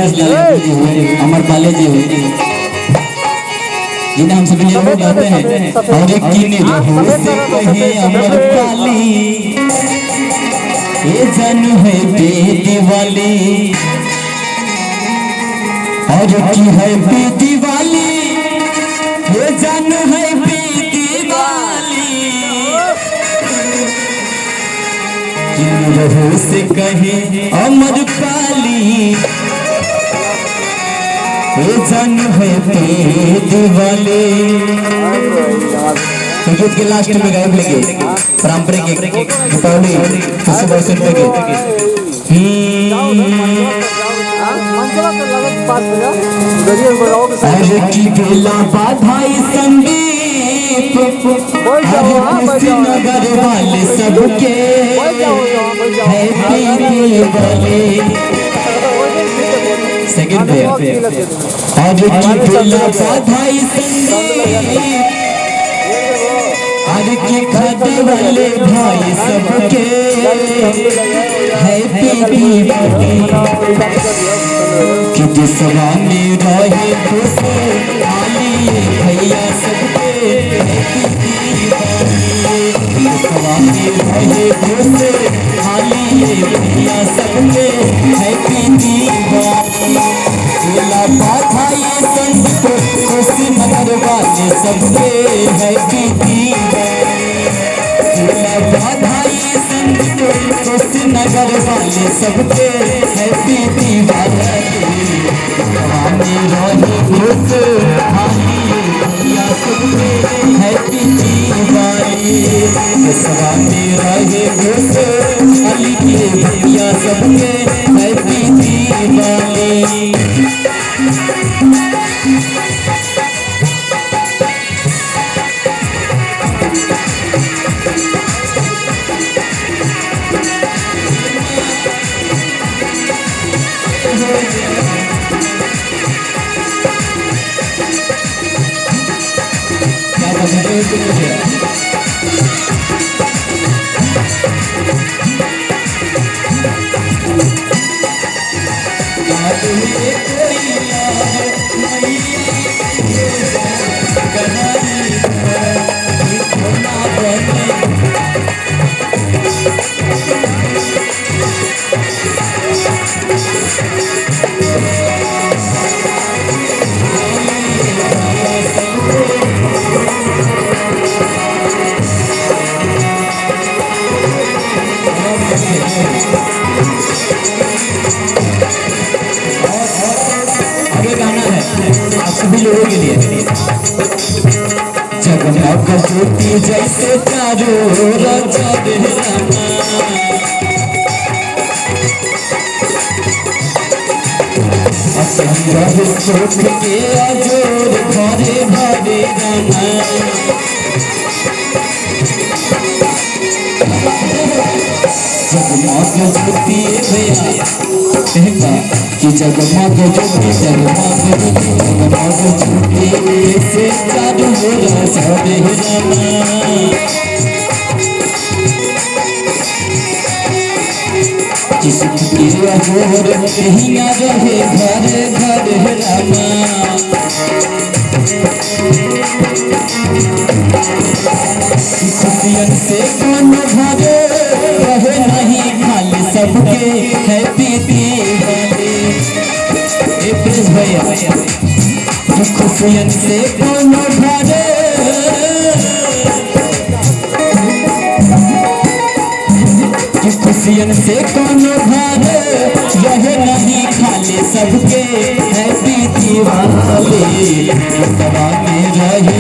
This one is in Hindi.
राकेश लाल जी हुए, अमर पाले जी हुए, जिन्हें हम सभी लोग कहते हैं। और एक किन्नी रहो से कहे अमर पाली, ये जन है बेदी वाली, और की है बेदी वाली, ये जन है बेदी वाली। किन्नी रहो से कहे अमर पाली, ये जन है बेदी वाली। संगीत के लास्ट में गायब लेंगे पारंपरिक दीपावली खुशी वर्षन पे की बेला बाधाई संदीप नगर वाले सबके सेकंड पे आज की बेला बाधाई संदीप आज के खाते वाले भाई सबके हैप्पी दीपावली। कि दिसवा में रहे खुशहाली भैया सबके हैप्पी दीपावली। दिसवा में रहे खुशहाली भैया सबके हैप्पी दीपावली। बेला बाधाई संत खुशी नगर वाले सबके हैप्पी दीपावली। बेला बाधाई संत खुशी नगर वाले सबके हैप्पी दीपावली। रही खुशहाली भैया सबके हैप्पी दीपावली। दिसवा में रहे खुशहाली भैया सबके हैप्पी दीपावली। सभी लोगों के लिए जगमग ज्योति जैसे चारों ओर जगमगाना। सोच के अजोर भरे भरे गाना। जगमग ज्योति भैया कहता कि जगमग ज्योति जगमग ज्योति से चारों ओर जगमगाना। जिसके अजोर हिया रहे घर घर रामा। खुशियन से कौन भरे रहे नहीं खाली सबके हैप्पी दीपावली। प्लीज भैया खुशियन से कौन भरे खुशियन से कौन भरे रहे नहीं खाली सबके हैप्पी दीपावली। में रहे